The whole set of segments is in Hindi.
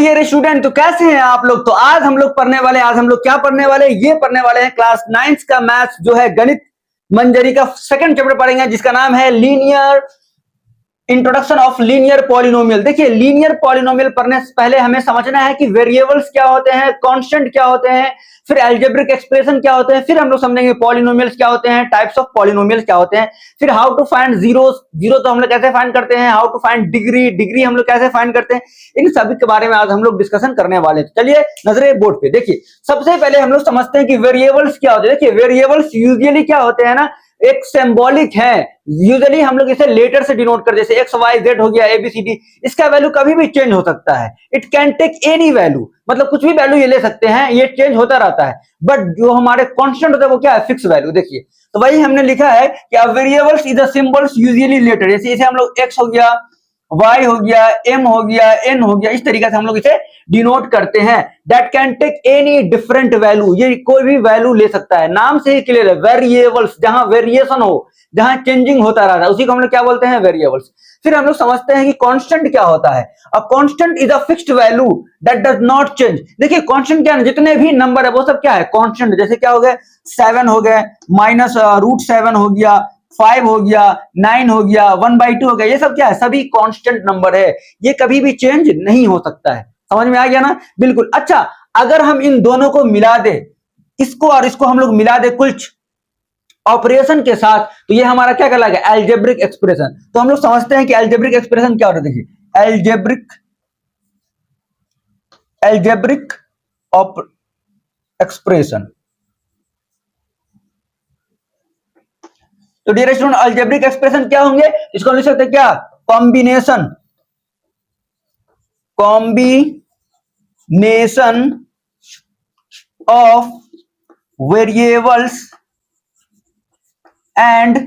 डियर स्टूडेंट, तो कैसे हैं आप लोग। तो आज हम लोग क्या पढ़ने वाले ये पढ़ने वाले हैं क्लास 9 का मैथ्स जो है गणित मंजरी का सेकंड चैप्टर पढ़ेंगे जिसका नाम है linear introduction of linear polynomial. देखिए, लीनियर पॉलिनोमियल पढ़ने से पहले हमें समझना है कि वेरिएबल्स क्या होते हैं, कांस्टेंट क्या होते हैं, फिर अलजेब्रिक एक्सप्रेशन क्या होते हैं, फिर हम लोग समझेंगे पॉलिनोमियल्स क्या होते हैं, टाइप्स ऑफ पॉलिनोमियल्स क्या होते हैं, फिर हाउ टू फाइंड जीरो तो हम लोग कैसे फाइंड करते हैं, हाउ टू फाइंड डिग्री हम लोग कैसे फाइंड करते हैं, इन सभी के बारे में आज हम लोग डिस्कशन करने वाले हैं। चलिए नजरे बोर्ड पे देखिए, सबसे पहले हम लोग समझते हैं कि वेरिएबल्स क्या होते हैं। देखिए, वेरिएबल्स यूजुअली क्या होते हैं ना, एक सिंबॉलिक है। यूजुअली हम लोग इसे लेटर से डिनोट कर, जैसे एक्स वाई जेड हो गया, एबीसीडी, इसका वैल्यू कभी भी चेंज हो सकता है। It can take any value, मतलब कुछ भी वैल्यू ये ले सकते हैं, ये चेंज होता रहता है। बट जो हमारे कांस्टेंट होता है वो क्या है, फिक्स वैल्यू। देखिए, तो वही हमने लिखा है कि variables is the symbols usually letter, जैसे इसे हम लोग एक्स हो गया, y हो गया, m हो गया, n हो गया, इस तरीके से हम लोग इसे डिनोट करते हैं। That can take any different value, ये कोई भी वैल्यू ले सकता है। नाम से ही क्लियर है, वेरिएबल्स, जहां वेरिएशन हो, जहां चेंजिंग होता रहता है, उसी को हम लोग क्या बोलते हैं, वेरिएबल्स। फिर हम लोग समझते हैं कि कांस्टेंट क्या होता है। A constant is a fixed value that does not change. देखिए, कांस्टेंट क्या है, जितने भी नंबर है वो सब क्या है, कांस्टेंट। जैसे क्या हो गया, 7 हो गए, माइनस √7 हो गया, 5 हो गया, 9 हो गया, 1/2 हो गया, ये सब क्या है, सभी कांस्टेंट नंबर है, ये कभी भी चेंज नहीं हो सकता है। समझ में आ गया ना, बिल्कुल। अच्छा, अगर हम इन दोनों को मिला दे, इसको और इसको हम लोग मिला दे कुछ ऑपरेशन के साथ, तो ये हमारा क्या कहलाएगा, अलजेब्रिक एक्सप्रेशन। तो हम लोग समझते हैं कि अलजेब्रिक एक्सप्रेशन क्या होता है। देखिए, अलजेब्रिक एक्सप्रेशन, तो डियर स्टूडेंट, अलजेब्रिक एक्सप्रेशन क्या होंगे, इसको हम लिख सकते हैं क्या, combination of variables and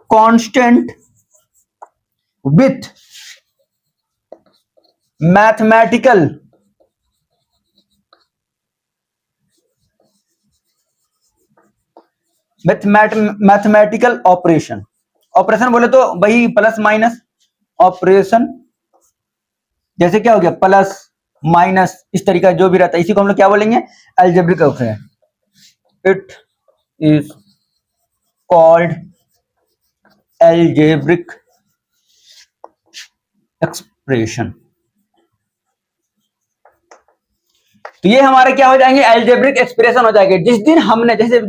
constant with mathematical operation. Operation बोले तो वही प्लस माइनस ऑपरेशन, जैसे क्या हो गया, प्लस माइनस, इस तरीका जो भी रहता है, इसी को हम लोग क्या बोलेंगे, algebraic operation. It is called algebraic expression. तो ये हमारे क्या हो जाएंगे, अलजेब्रिक एक्सप्रेशन हो जाएंगे। जिस दिन हमने, जैसे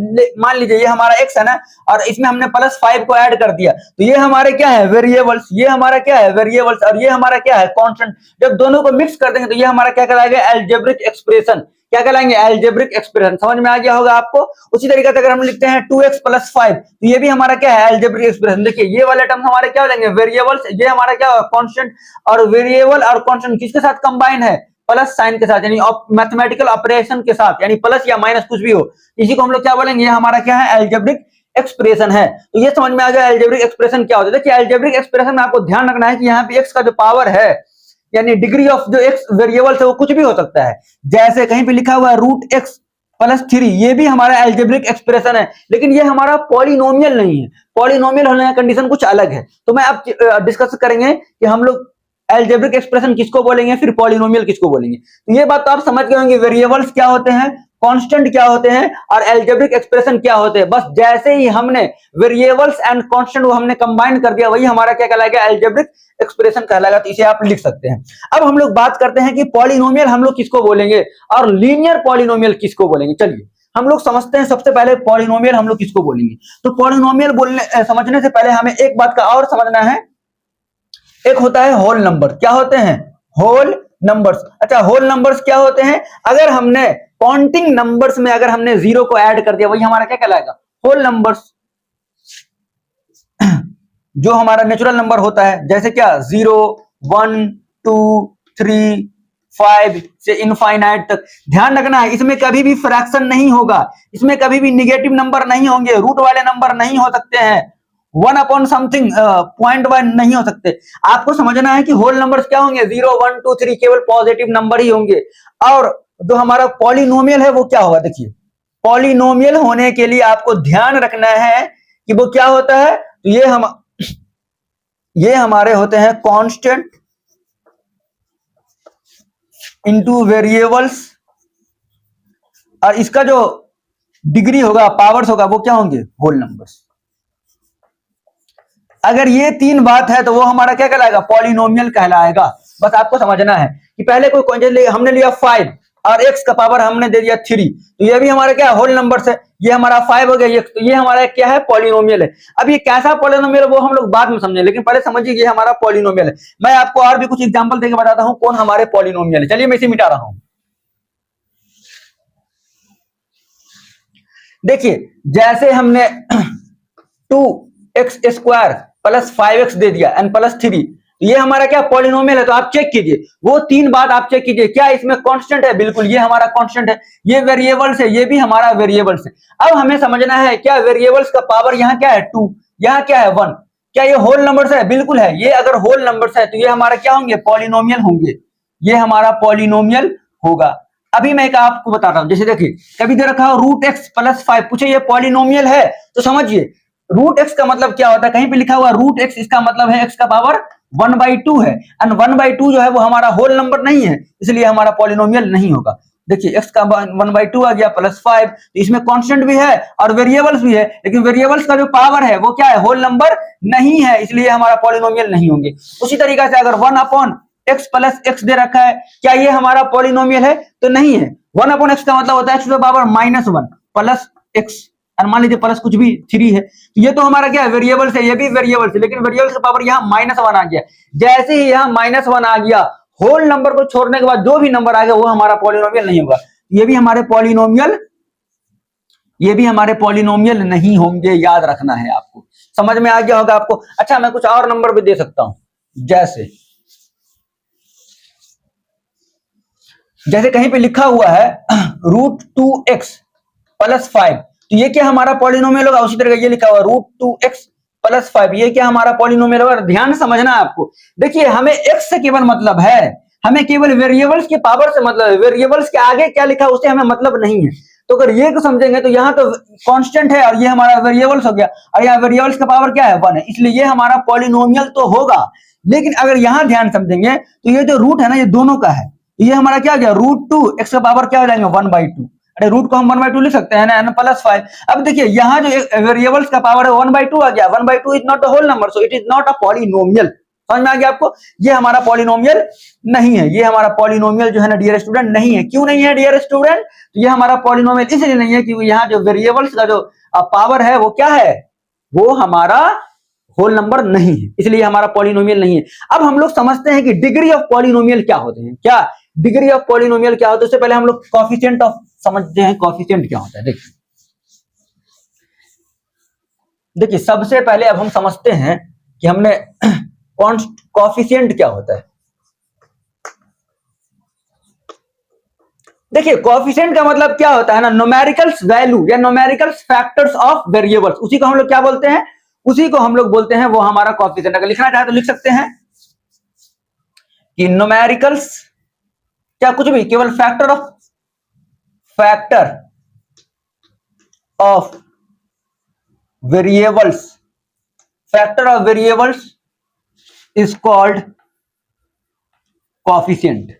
मान लीजिए ये हमारा एक्स है ना, और इसमें हमने +5 को ऐड कर दिया, तो ये हमारे क्या है, वेरिएबल्स, ये हमारा क्या है, वेरिएबल्स, और ये हमारा क्या है, कांस्टेंट। जब दोनों को मिक्स कर देंगे तो ये हमारा क्या कहलाएगा, अलजेब्रिक एक्सप्रेशन। क्या कहलाएंगे, अलजेब्रिक एक्सप्रेशन। समझ में आ गया होगा आपको। उसी तरीके से अगर हम लिखते हैं 2x + 5, तो ये भी हमारा क्या है, अलजेब्रिक एक्सप्रेशन। देखिए, ये वाले टर्म हमारे क्या हो जाएंगे, वेरिएबल्स, ये हमारा क्या है, कांस्टेंट, और वेरिएबल और कांस्टेंट किसके साथ कंबाइन है, प्लस साइन के साथ, यानी मैथमेटिकल ऑपरेशन के साथ, यानी प्लस या माइनस कुछ भी हो, इसी को हम लोग क्या बोलेंगे, ये हमारा क्या है, अलजेब्रिक एक्सप्रेशन है। तो ये समझ में आ गया अलजेब्रिक एक्सप्रेशन क्या होता है। देखिए, अलजेब्रिक एक्सप्रेशन में आपको ध्यान रखना है कि यहाँ पे एक्स का जो पावर है, यानी डिग्री ऑफ जो एक्स वेरिएबल है, वो कुछ भी हो सकता है। जैसे कहीं पे लिखा हुआ है √x + 3, ये भी हमारा अलजेब्रिक एक्सप्रेशन है, लेकिन ये हमारा पॉलिनोमियल नहीं है। पॉलिनोमियल होने का कंडीशन कुछ अलग है, तो मैं अब डिस्कस करेंगे कि हम लोग अलजेब्रिक एक्सप्रेशन किसको बोलेंगे, फिर पॉलिनोमियल किसको बोलेंगे। तो ये बात तो आप समझ गए होंगे, वेरिएबल्स क्या होते हैं, कांस्टेंट क्या होते हैं, और अलजेब्रिक एक्सप्रेशन क्या होते हैं। बस जैसे ही हमने वेरिएबल्स एंड कांस्टेंट वो हमने कंबाइन कर दिया, वही हमारा क्या कहलाएगा, अलजेब्रिक एक्सप्रेशन कहलाएगा। तो इसे आप लिख सकते हैं। अब हम लोग बात करते हैं कि पॉलिनोमियल हम लोग किसको बोलेंगे और लीनियर पॉलिनोमियल किसको बोलेंगे। चलिए हम लोग समझते हैं सबसे पहले पॉलिनोमियल हम लोग किसको बोलेंगे। तो पॉलिनोमियल बोलने समझने से पहले हमें एक बात का और समझना है, एक होता है होल नंबर। क्या होते हैं, होल नंबर्स। अच्छा, होल नंबर्स क्या होते हैं, अगर हमने काउंटिंग नंबर्स में अगर हमने 0 को ऐड कर दिया, वही हमारा क्या कहलाएगा, होल नंबर्स। जो हमारा नेचुरल नंबर होता है, जैसे क्या 0 1 2 3 5 से इनफाइनाइट तक। ध्यान रखना है, इसमें कभी भी फ्रैक्शन नहीं होगा, इसमें कभी भी निगेटिव नंबर नहीं होंगे, रूट वाले नंबर नहीं हो सकते हैं, 1 अपॉन समथिंग 0.1 नहीं हो सकते। आपको समझना है कि होल नंबर्स क्या होंगे, 0 1 2 3 केवल पॉजिटिव नंबर ही होंगे। और जो हमारा पॉलिनोमियल है वो क्या होगा, देखिए पॉलिनोमियल होने के लिए आपको ध्यान रखना है कि वो क्या होता है, तो ये हमारे होते हैं कांस्टेंट इंटू वेरिएबल्स, और इसका जो डिग्री होगा, पावर्स होगा, वो क्या होंगे, होल नंबर्स। अगर ये तीन बात है तो वो हमारा क्या कहलाएगा, पॉलिनोमियल कहलाएगा। बस आपको समझना है कि पहले कोई क्वेश्चन हमने लिया 5 और x का पावर हमने दे दिया 3, तो ये भी हमारा क्या होल नंबर है, ये हमारा 5 हो गया, तो ये हमारा क्या है, पॉलिनोमियल है। अब ये कैसा पॉलिनोमियल है वो हम लोग बाद में समझें, लेकिन पहले समझिए ये हमारा पॉलिनोमियल है। मैं आपको और भी कुछ एग्जांपल देकर बताता हूं कौन हमारे पॉलिनोमियल है। चलिए मैं इसे मिटा रहा हूं। देखिए जैसे हमने 2x² प्लस 5x दे दिया एंड प्लस 3, ये हमारा क्या पॉलिनोमियल है। तो आप चेक कीजिए वो तीन बात आप चेक कीजिए, क्या इसमें कांस्टेंट है, बिल्कुल ये हमारा कांस्टेंट है। ये वेरिएबल्स है, ये भी हमारा वेरिएबल्स है। अब हमें समझना है क्या वेरिएबल्स का पावर यहाँ क्या है 2, यहाँ क्या है 1, क्या ये होल नंबर्स है, बिल्कुल है। ये अगर होल नंबर्स है तो ये हमारा क्या होंगे, पॉलिनोमियल होंगे, ये हमारा पॉलिनोमियल होगा। अभी मैं एक आपको बता रहा हूं, जैसे देखिए कभी दे रखा हो √x + 5, पूछे ये पॉलिनोमियल है तो समझिए √x का मतलब क्या होता है, कहीं पे लिखा हुआ √x, इसका मतलब है x का पावर 1/2 है, एंड 1/2 जो है वो हमारा होल नंबर नहीं है, इसलिए हमारा पॉलिनोमियल नहीं होगा। देखिए x का 1/2 आ गया प्लस 5, तो इसमें कांस्टेंट भी है और वेरिएबल्स भी है, लेकिन वेरिएबल्स का जो पावर है वो क्या है, होल नंबर नहीं है, इसलिए हमारा पॉलिनोमियल नहीं होंगे। उसी तरीके से अगर 1/x + x दे रखा है, क्या ये हमारा पॉलिनोमियल है, तो नहीं है। 1/x का मतलब होता है x to the power -1 plus x, और मान लीजिए प्लस कुछ भी 3 है, तो ये तो हमारा क्या है, वेरिएबल्स है, ये भी वेरिएबल्स है, लेकिन वेरिएबल्स का पावर यहाँ -1 आ गया। जैसे ही यहाँ -1 आ गया, होल नंबर को छोड़ने के बाद जो भी नंबर आ गया वो हमारा पॉलिनोमियल नहीं होगा। ये भी हमारे पॉलिनोमियल नहीं होंगे, याद रखना है आपको। समझ में आ गया होगा आपको। अच्छा मैं कुछ और नंबर भी दे सकता हूं, जैसे कहीं पे लिखा हुआ है √2x + 5, तो ये क्या हमारा पॉलिनोमियल होगा। उसी तरह ये लिखा हुआ √2x + 5, ये क्या हमारा पॉलिनोमियल होगा। ध्यान समझना है आपको। देखिए हमें x से केवल मतलब है, हमें केवल वेरिएबल्स के पावर से मतलब है, वेरिएबल्स के आगे क्या लिखा उससे हमें मतलब नहीं है। तो अगर ये को समझेंगे तो यहाँ तो कांस्टेंट है और ये हमारा वेरिएबल्स हो गया, और यहाँ वेरिएबल्स का पावर क्या है 1 है, इसलिए ये हमारा पॉलिनोमियल तो होगा। लेकिन अगर यहाँ ध्यान समझेंगे तो ये जो रूट है ना, ये दोनों का है, ये हमारा क्या गया √2, x का पावर क्या हो जाएगा 1/2। अरे रूट को हम 1/2 लिख सकते हैं ना, + 5। अब देखिए यहाँ जो वेरिएबल्स का पावर है 1/2 आ गया, 1/2 is not a whole number, so it is not a polynomial. समझ में आ गया आपको, ये हमारा पॉलिनोमियल नहीं है, ये हमारा पॉलिनोमियल जो है ना डियर स्टूडेंट नहीं है। क्यों नहीं है डियर स्टूडेंट, तो ये हमारा पॉलिनोमियल इसलिए नहीं है क्योंकि यहाँ जो वेरिएबल्स का जो पावर है वो क्या है, वो हमारा होल नंबर नहीं है, इसलिए हमारा पॉलिनोमियल नहीं है। अब हम लोग समझते हैं कि डिग्री ऑफ पॉलिनोमियल क्या होते हैं। क्या डिग्री ऑफ पॉलिनोमियल क्या होता है, उससे पहले हम लोग कोएफिशिएंट ऑफ समझते हैं। कोएफिशिएंट क्या होता है, देखिए सबसे पहले अब हम समझते हैं कि हमने कोएफिशिएंट क्या होता है। देखिए कोएफिशिएंट का मतलब क्या होता है ना, न्यूमेरिकल्स वैल्यू या न्यूमेरिकल्स फैक्टर्स ऑफ वेरिएबल्स, उसी को हम लोग क्या बोलते हैं, उसी को हम लोग बोलते हैं वो हमारा कोएफिशिएंट। अगर लिखना चाहे तो लिख सकते हैं कि न्यूमेरिकल्स क्या कुछ भी, केवल factor of variables, factor of variables is called coefficient.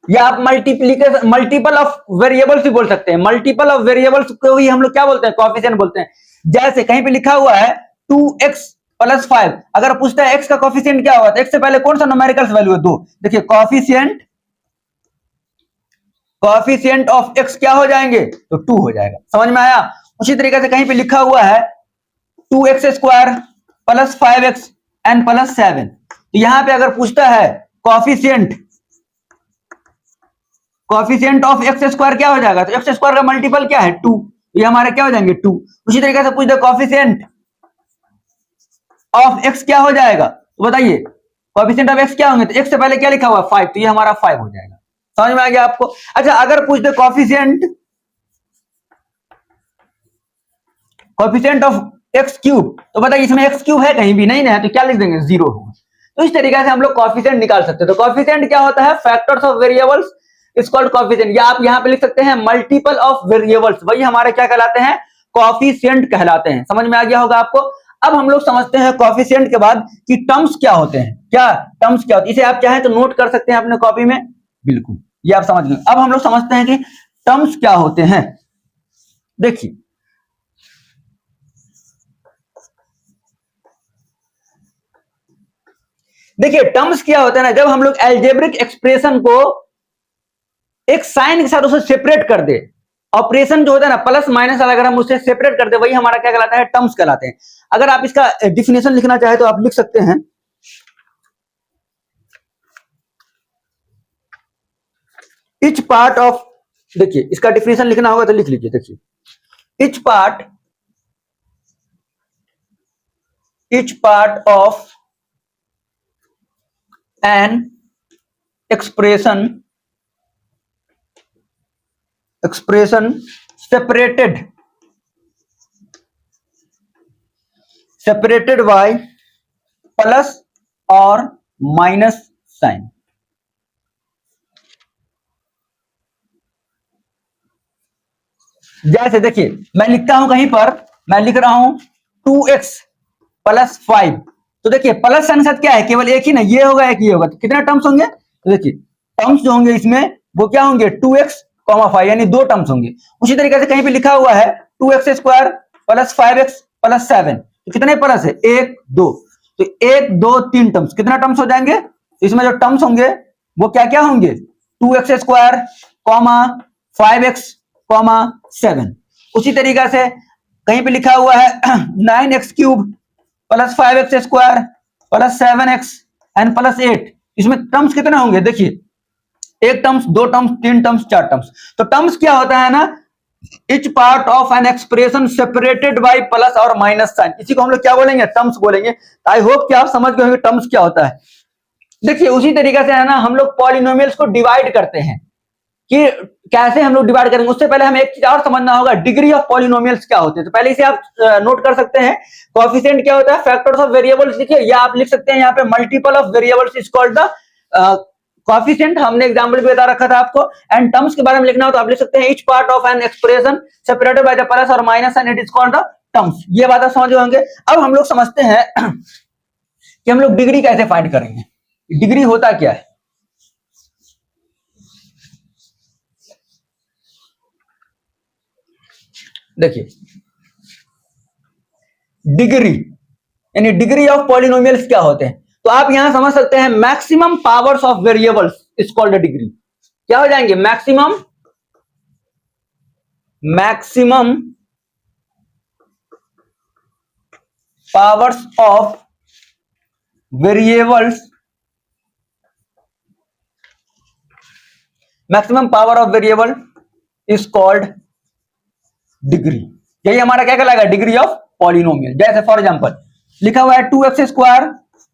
या आप मल्टीपल ऑफ वेरिएबल्स भी बोल सकते हैं, मल्टीपल ऑफ वेरिएबल्स को ही हम लोग क्या बोलते हैं, कोएफिशिएंट बोलते हैं। जैसे कहीं पे लिखा हुआ है 2x + 5, अगर पूछता है x का कोएफिशिएंट क्या होगा, तो x से पहले कौन सा न्यूमेरिकल्स वैल्यू है 2। देखिए कोएफिशिएंट ऑफ x क्या हो जाएंगे, तो 2 हो जाएगा। समझ में आया। उसी तरीके से कहीं पे लिखा हुआ है 2x² + 5x एंड +7, तो यहां पे अगर पूछता है कोएफिशिएंट ऑफ x² क्या हो जाएगा, तो x² का मल्टीपल क्या है 2, ये हमारे क्या हो जाएंगे 2। उसी तरीके से पूछ दे कोएफिशिएंट ऑफ x क्या हो जाएगा, तो बताइए कोएफिशिएंट ऑफ x क्या होंगे, तो x से पहले क्या लिखा हुआ है 5, तो ये हमारा 5 हो जाएगा। समझ में आ गया आपको। अच्छा अगर पूछ दे कोएफिशिएंट ऑफ x³, तो बताइए इसमें x³ है कहीं भी नहीं है, तो क्या लिख देंगे 0 होगा। तो इस तरीके से हम लोग कोएफिशिएंट निकाल सकते हैं। तो कोएफिशिएंट क्या होता है, factors of variables is called coefficient, या आप यहां पे लिख सकते हैं मल्टीपल ऑफ वेरिएबल्स, वही हमारे क्या कहलाते हैं, कोएफिशिएंट कहलाते हैं। समझ में आ गया होगा आपको। अब हम लोग समझते हैं कोएफिशिएंट के बाद कि टर्म्स क्या होते हैं। क्या टर्म्स क्या होते हैं, इसे आप चाहें तो नोट कर सकते हैं अपने कॉपी में, बिल्कुल ये आप समझ गए। अब हम लोग समझते हैं कि टर्म्स क्या होते हैं। देखिए टर्म्स क्या होता है ना, जब हम लोग एल्जेब्रिक एक्सप्रेशन को एक साइन के साथ उसे सेपरेट कर दे, ऑपरेशन जो होता है ना प्लस माइनस वाला, अगर हम उसे सेपरेट कर दे वही हमारा क्या कहलाता है, टर्म्स कहलाते हैं। अगर आप इसका डिफिनेशन लिखना चाहे तो आप लिख सकते हैं, इच पार्ट ऑफ, देखिए इसका डिफिनेशन लिखना होगा तो लिख लीजिए। देखिए each part of an expression separated by plus और माइनस साइन। जैसे देखिए मैं लिखता हूं कहीं पर, मैं लिख रहा हूं 2x प्लस 5, तो देखिए प्लस साइन के साथ क्या है, केवल एक ही ना, ये होगा एक ये होगा, तो कितने टर्म्स होंगे, तो देखिए टर्म्स जो होंगे इसमें वो क्या होंगे, 2x, 5, यानी 2 टर्म्स होंगे। उसी तरीके से कहीं पे लिखा हुआ है 2x square plus 5x plus 7, तो कितने प्लस है, 1 2, तो 1 2 3 टर्म्स, कितना टर्म्स हो जाएंगे, तो इसमें जो टर्म्स होंगे वो क्या क्या होंगे, 2x स्क्वायर, 5x, 7। उसी तरीके से कहीं पे लिखा हुआ है 9x cube plus 5x square plus 7x and plus 8, इसमें टर्म्स कितने होंगे, देखिए 1 टर्म्स, 2 टर्म्स, 3 टर्म्स, 4 टर्म्स। तो टर्म्स क्या होता है ना, each part of an expression separated bye plus और माइनस साइन, इसी को हम लोग क्या बोलेंगे, टर्म्स बोलेंगे। आई होप कि आप समझ गए होंगे टर्म्स क्या होता है। देखिए उसी तरीके से है ना हम लोग पॉलिनोमियल्स को डिवाइड करते हैं, कि कैसे हम लोग डिवाइड करेंगे। उससे पहले हमें एक चीज और समझना होगा, डिग्री ऑफ पॉलिनोमियल्स क्या होते हैं। तो पहले इसे आप नोट कर सकते हैं, कोएफिशिएंट क्या होता है, फैक्टर्स ऑफ वेरिएबल्स, देखिए या आप लिख सकते हैं यहाँ पे multiple of variables is called the coefficient, हमने एग्जांपल भी बता रखा था आपको। एंड टर्म्स के बारे में लिखना हो तो आप लिख सकते हैं each part of an expression separated by the plus और minus and it is called the terms. ये बात आप समझ होंगे। अब हम लोग समझते हैं कि हम लोग डिग्री कैसे फाइंड करेंगे, डिग्री होता क्या है। देखिए डिग्री यानी डिग्री ऑफ पॉलिनोमियल्स क्या होते हैं, तो आप यहां समझ सकते हैं maximum powers of variables is called degree. क्या हो जाएंगे, maximum powers of variables, maximum power of variable is called degree. यही हमारा क्या कहलाएगा, डिग्री ऑफ पॉलिनोमियल। जैसे फॉर एग्जांपल लिखा हुआ है 2x square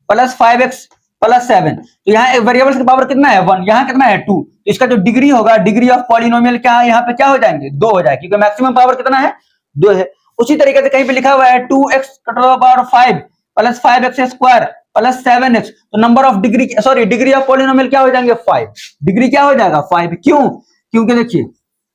plus 5x plus 7, तो यहाँ वेरिएबल्स की पावर कितना है 1, यहाँ कितना है 2, तो इसका जो डिग्री होगा, डिग्री ऑफ पॉलिनोमियल क्या है, यहाँ पे क्या हो जाएंगे 2 हो जाएगा, क्योंकि मैक्सिमम पावर कितना है 2 है। उसी तरीके से कहीं पे लिखा हुआ है 2x power 5 plus 5x square plus 7x, तो number of degree, sorry degree of polynomial क्या हो जाएंगे 5, डिग्री क्या हो जाएगा 5। क्यों, क्योंकि देखिए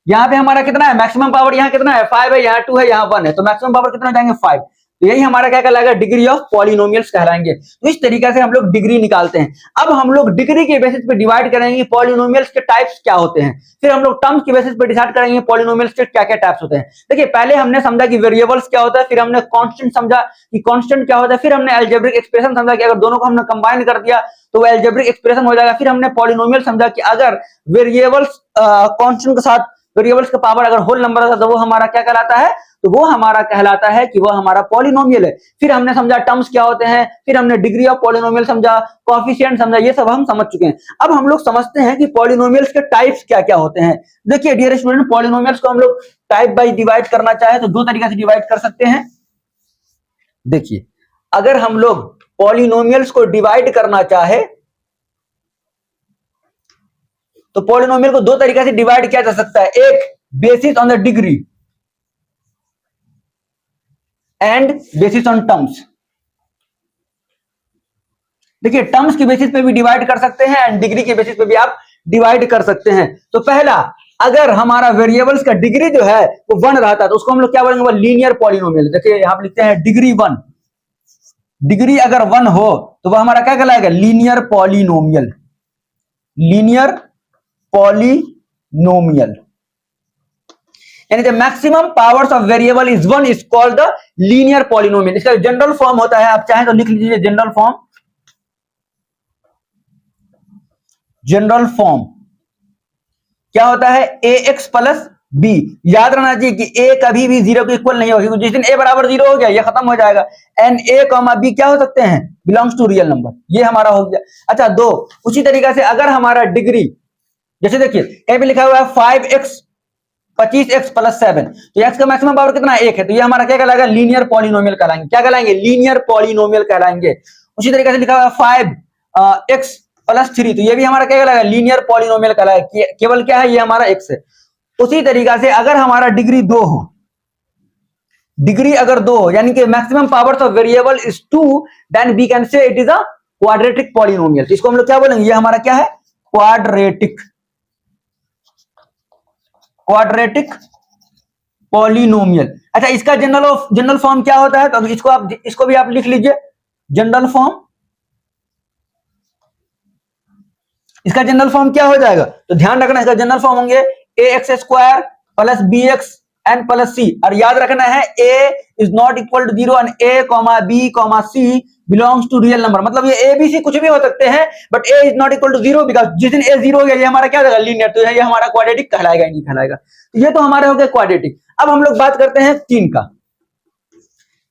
यहाँ पे हमारा कितना है, मैक्सिमम पावर यहाँ कितना है 5 है, यहाँ 2 है, यहाँ 1 है, तो मैक्सिमम पावर कितना हो जाएंगे 5। तो यही हमारा क्या कहलाएगा, डिग्री ऑफ पॉलिनोमियल्स कहलाएंगे। तो इस तरीके से हम लोग डिग्री निकालते हैं। अब हम लोग डिग्री के बेसिस पे डिवाइड करेंगे पॉलिनोमियल्स के टाइप्स क्या होते हैं, फिर हम लोग टर्म्स के बेसिस पे डिसाइड करेंगे पॉलिनोमियल्स के क्या क्या टाइप्स होते हैं। देखिए पहले हमने समझा कि वेरिएबल्स क्या होता है, फिर हमने कांस्टेंट समझा कि कांस्टेंट क्या होता है, फिर हमने अलजेब्रिक एक्सप्रेशन समझा कि अगर दोनों को हमने कंबाइन कर दिया तो वो अलजेब्रिक एक्सप्रेशन हो जाएगा। फिर हमने पॉलिनोमियल समझा कि अगर वेरिएबल्स कांस्टेंट के साथ वेरिएबल्स का पावर अगर होल नंबर होता है तो वो हमारा क्या कहलाता है, तो वो हमारा कहलाता है कि वो हमारा पॉलिनोमियल है। फिर हमने समझा टर्म्स क्या होते हैं, फिर हमने डिग्री ऑफ पॉलिनोमियल समझा, कोएफिशिएंट समझा, ये सब हम समझ चुके हैं। अब हम लोग समझते हैं कि पॉलिनोमियल्स के टाइप्स क्या क्या होते हैं। देखिए डियर स्टूडेंट, पॉलिनोमियल्स को हम लोग टाइप बाय डिवाइड करना चाहे तो दो तरीके से डिवाइड कर सकते हैं। देखिए अगर हम लोग पॉलिनोमियल्स को डिवाइड करना चाहे तो पॉलिनोमियल को दो तरीके से डिवाइड किया जा सकता है, एक basis on the degree and bases on terms. देखिए टर्म्स की बेसिस पे भी डिवाइड कर सकते हैं एंड डिग्री के बेसिस पे भी आप डिवाइड कर सकते हैं। तो पहला, अगर हमारा वेरिएबल्स का डिग्री जो है वो 1 रहता है तो उसको हम लोग क्या बोलेंगे, वो लीनियर पॉलिनोमियल। देखिए यहां पे लिखते हैं डिग्री 1, डिग्री अगर 1 हो तो वह हमारा क्या कहलाएगा, लीनियर पॉलिनोमियल, लीनियर पॉलिनोमियल। यानी the maximum powers of variable is 1 is called the linear polynomial. इसका जनरल फॉर्म होता है, आप चाहें तो लिख लीजिए जनरल फॉर्म। जनरल फॉर्म क्या होता है, ए एक्स प्लस बी। याद रखना चाहिए कि ए कभी भी 0 के इक्वल नहीं होगी, जिस दिन ए बराबर 0 हो गया ये खत्म हो जाएगा। एंड ए कॉमा बी क्या हो सकते हैं, बिलोंग्स टू रियल नंबर, ये हमारा हो गया। अच्छा दो, उसी तरीके से अगर हमारा डिग्री, जैसे देखिए ए पे लिखा हुआ है 5x 25x प्लस 7, तो x का मैक्सिमम पावर कितना है, 1 है, तो ये हमारा क्या कहलाएगा, लीनियर पॉलिनोमियल कहलाएंगे। क्या कहलाएंगे, लीनियर पॉलिनोमियल कहलाएंगे। उसी तरीके से लिखा हुआ है 5x प्लस 3, तो ये भी हमारा क्या कहलाएगा, लीनियर पॉलिनोमियल कहलाएगा। केवल क्या है, ये हमारा x है। उसी तरीके से अगर हमारा डिग्री 2 हो, डिग्री अगर 2 हो यानी कि maximum powers of variable is 2, then we can say it is a quadratic polynomial. तो इसको हम लोग क्या बोलेंगे, ये हमारा क्या है, क्वाड्रेटिक, क्वाड्रेटिक पॉलिनोमियल। अच्छा इसका जनरल फॉर्म क्या होता है, तो इसको भी आप लिख लीजिए जनरल फॉर्म। इसका जनरल फॉर्म क्या हो जाएगा, तो ध्यान रखना इसका जनरल फॉर्म होंगे A X square plus B X N plus C. और याद रखना है A is not equal to 0 and A comma B comma C belongs to real number. मतलब ये ए बी सी कुछ भी हो सकते हैं, but A is not equal to 0 because जिस दिन ए 0 हो गया ये हमारा क्या हो जाएगा, लीनियर, तो ये हमारा क्वाड्रेटिक कहलाएगा ही नहीं कहलाएगा। तो ये तो हमारे हो गए क्वाड्रेटिक। अब हम लोग बात करते हैं 3 का।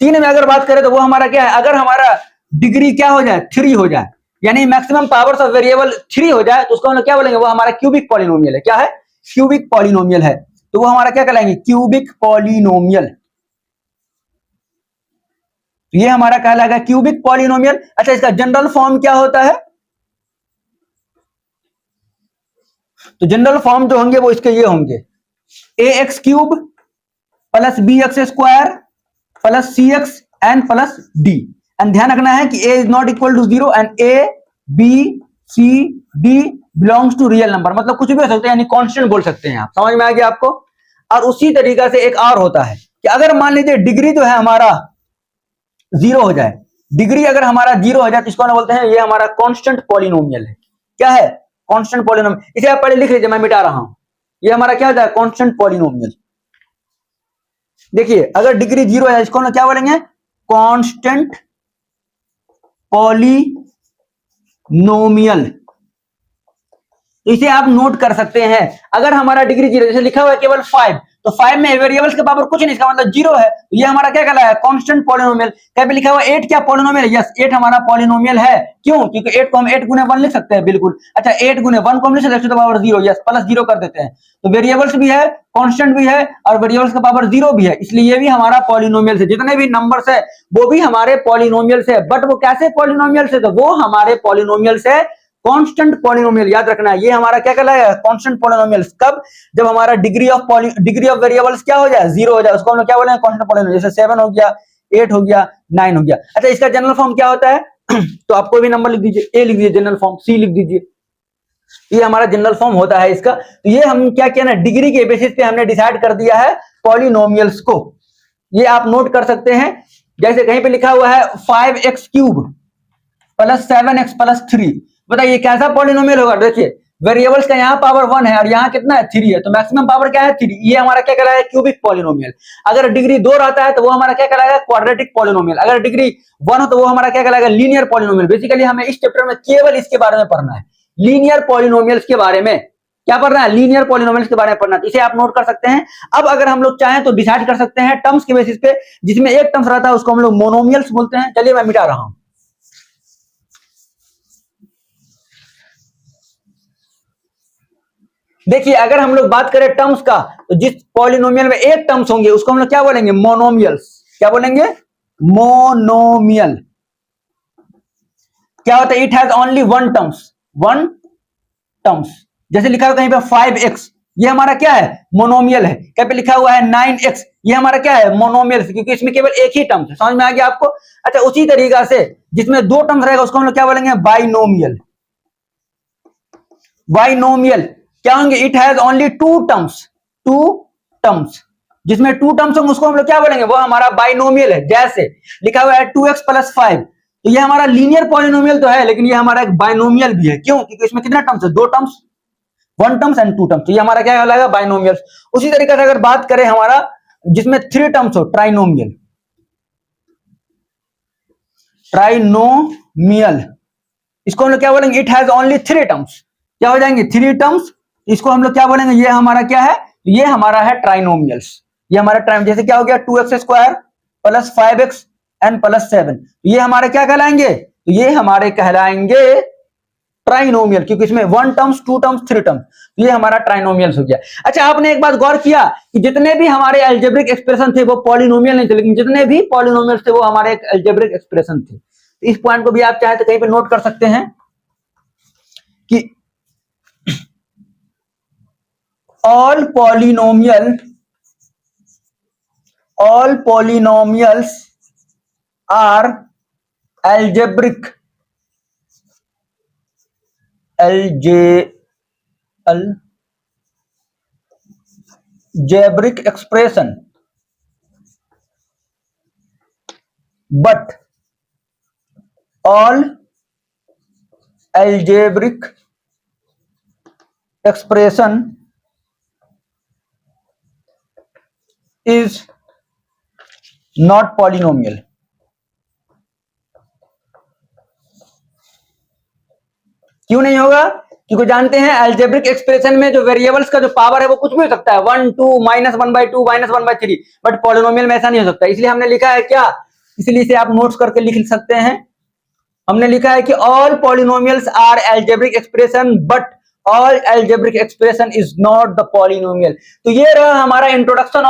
3 में अगर बात करें तो वो हमारा क्या है, अगर हमारा डिग्री क्या हो जाए, 3 हो जाए, यानी मैक्सिमम पावर्स ऑफ वेरिएबल 3 हो जाए, तो उसको हम लोग क्या बोलेंगे, वो हमारा क्यूबिक पॉलिनोमियल है। क्या है, क्यूबिक पॉलिनोमियल है, तो वो हमारा क्या कहलाएंगे, क्यूबिक पॉलिनोमियल। तो ये हमारा कहलाएगा क्यूबिक पॉलिनोमियल। अच्छा इसका जनरल फॉर्म क्या होता है, तो जनरल फॉर्म जो होंगे वो इसके ये होंगे, A X cube plus B X square plus C X N plus D. And ध्यान रखना है कि A is not equal to 0 and A B C D belongs to real number. मतलब कुछ भी हो सकते हैं, यानी कांस्टेंट बोल सकते हैं आप। समझ में आ गया आपको। और उसी तरीका से एक और होता है कि अगर मान लीजिए डिग्री जो है हमारा 0 हो जाए, डिग्री अगर हमारा 0 हो जाए तो इसको हम बोलते हैं ये हमारा कांस्टेंट पॉलिनोमियल है। क्या है, कांस्टेंट पॉलिनोमियल। इसे आप पहले लिख लीजिए, मैं मिटा रहा हूं। ये हमारा क्या होता है, कांस्टेंट पॉलिनोमियल। देखिए अगर डिग्री 0 है इसको हम क्या बोलेंगे, कांस्टेंट पॉलिनोमियल। इसे आप नोट कर सकते हैं। अगर हमारा डिग्री 0, जैसे लिखा हुआ है केवल 5, तो 5 में वेरिएबल्स के पावर कुछ नहीं, इसका मतलब 0 है, तो ये हमारा क्या कहलाया है, कांस्टेंट पॉलिनोमियल। क्या पे लिखा हुआ है 8, क्या पॉलिनोमियल है, यस 8 हमारा पॉलिनोमियल है। क्यों, क्योंकि 8 को हम 8 गुने 1 लिख सकते हैं, बिल्कुल। अच्छा 8 गुने 1 को हम लिख सकते हैं x to the power 0, yes plus 0 कर देते हैं। तो वेरिएबल्स भी है, कांस्टेंट भी है और वेरिएबल्स का पावर 0 भी है, इसलिए ये भी हमारा पॉलिनोमियल है। जितने भी नंबर्स है वो भी हमारे पॉलिनोमियल से। बट वो कैसे पॉलिनोमियल से, तो वो हमारे पॉलिनोमियल से कांस्टेंट पॉलिनोमियल। याद रखना है ये हमारा क्या कहलाएगा, कांस्टेंट पॉलिनोमियल। कब, जब हमारा डिग्री ऑफ वेरिएबल्स क्या हो जाए, 0 हो जाए, उसको हम क्या बोलेंगे, कांस्टेंट पॉलिनोमियल। जैसे 7 हो गया, 8 हो गया, 9 हो गया। अच्छा इसका जनरल फॉर्म क्या होता है तो आपको भी नंबर लिख दीजिए, ए लिख दीजिए जनरल फॉर्म, सी लिख दीजिए, ये हमारा जनरल फॉर्म होता है इसका। तो ये हम क्या किया ना, डिग्री के बेसिस पे हमने डिसाइड कर दिया है पॉलिनोमियल्स को। ये आप नोट कर सकते हैं। जैसे कहीं पे लिखा हुआ है 5x cube plus 7x plus 3, बताइए कैसा पॉलिनोमियल होगा। देखिए वेरिएबल्स का यहाँ पावर 1 है और यहाँ कितना है, 3 है, तो मैक्सिमम पावर क्या है, 3। ये हमारा क्या कहलाएगा, क्यूबिक पॉलिनोमियल। अगर डिग्री 2 रहता है तो वो हमारा क्या कहलाएगा, क्वाड्रेटिक पॉलिनोमियल। अगर डिग्री 1 हो तो वो हमारा क्या कहलाएगा, लीनियर पॉलिनोमियल। बेसिकली हमें इस चैप्टर में केवल इसके बारे में पढ़ना है, लीनियर पॉलिनोमियल्स के बारे में। क्या पढ़ना है, लीनियर पॉलिनोमियल्स के बारे में पढ़ना है। इसे आप नोट कर सकते हैं। अब अगर हम लोग चाहें तो डिसाइड कर सकते हैं टर्म्स के बेसिस पे, जिसमें एक टर्म्स रहता है उसको हम लोग मोनोमियल्स बोलते हैं। चलिए मैं मिटा रहा हूं। देखिए अगर हम लोग बात करें टर्म्स का, तो जिस पॉलिनोमियल में एक टर्म्स होंगे उसको हम लोग क्या बोलेंगे, मोनोमियल्स। क्या बोलेंगे, मोनोमियल। क्या होता है, it has only one terms. जैसे लिखा हुआ कहीं पे 5x, ये हमारा क्या है, मोनोमियल है। कहीं पे लिखा हुआ है 9x, ये हमारा क्या है, मोनोमियल, क्योंकि इसमें केवल एक ही टर्म्स है। समझ में आ गया आपको। अच्छा उसी तरीका से जिसमें 2 टर्म्स रहेगा उसको हम लोग क्या बोलेंगे, बाइनोमियल। बाइनोमियल क्या होंगे, इट हैज ओनली 2 टर्म्स। जिसमें 2 टर्म्स होंगे उसको हम लोग क्या बोलेंगे, वो हमारा बाइनोमियल है। जैसे लिखा हुआ है 2x प्लस 5, तो ये हमारा लीनियर पॉलिनोमियल तो है, लेकिन ये हमारा एक बाइनोमियल भी है। क्यों? क्योंकि इसमें कितना टर्म्स है? 2 टर्म्स, 1 टर्म्स एंड 2 टर्म्स। तो ये हमारा क्या कहलाएगा? बाइनोमियल। उसी तरीके से अगर बात करें हमारा जिसमें 3 टर्म्स हो, ट्राइनोमियल, ट्राइनोमियल, इसको हम लोग क्या बोलेंगे? It has only 3 terms. क्या हो जाएंगे? 3 टर्म्स। इसको हम लोग क्या बोलेंगे? ये हमारा क्या है? ये हमारा है ट्राइनोमियल्स। ये हमारा ट्राइन, जैसे क्या हो गया? 2x² plus 5x N plus 7, ये हमारे क्या कहलाएंगे? तो ये हमारे कहलाएंगे ट्राइनोमियल, क्योंकि इसमें 1 टर्म्स, 2 टर्म्स, 3 टर्म्स, ये हमारा ट्राइनोमियल हो गया। अच्छा, आपने एक बात गौर किया कि जितने भी हमारे अलजेब्रिक एक्सप्रेशन थे वो पॉलिनोमियल नहीं थे, लेकिन जितने भी पॉलिनोमियल थे वो हमारे एक अलजेब्रिक एक्सप्रेशन थे। इस पॉइंट को भी आप चाहे तो कहीं पे नोट कर सकते हैं कि all polynomials are algebraic expression, but all algebraic expression is not polynomial। क्यों नहीं होगा? क्योंकि जानते हैं अलजेब्रिक एक्सप्रेशन में जो वेरिएबल्स का जो पावर है वो कुछ भी हो सकता है, 1, 2, -1/2, -1/3, बट पॉलिनोमियल में ऐसा नहीं हो सकता। इसलिए हमने लिखा है क्या? इसलिए इसे आप नोट्स करके लिख सकते हैं। हमने लिखा है कि all polynomials are algebraic expression, but all algebraic expression is not the polynomial. तो ये रहा हमारा इंट्रोडक्शन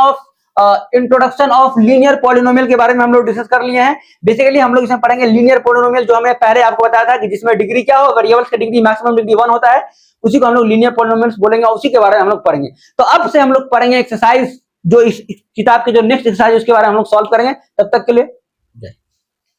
ऑफ लीनियर पॉलिनोमियल के बारे में हम लोग डिस्कस कर लिए हैं। बेसिकली हम लोग इसमें पढ़ेंगे लीनियर पॉलिनोमियल, जो हमने पहले आपको बताया था कि जिसमें डिग्री क्या हो, वेरिएबल्स की डिग्री मैक्सिमम डिग्री 1 होता है, उसी को हम लोग लीनियर पॉलिनोमियल्स बोलेंगे, उसी के बारे में हम लोग पढ़ेंगे। तो अब से हम लोग पढ़ेंगे एक्सरसाइज, जो इस किताब के जो नेक्स्ट एक्सरसाइज उसके बारे में हम लोग सॉल्व करेंगे। तब तक के लिए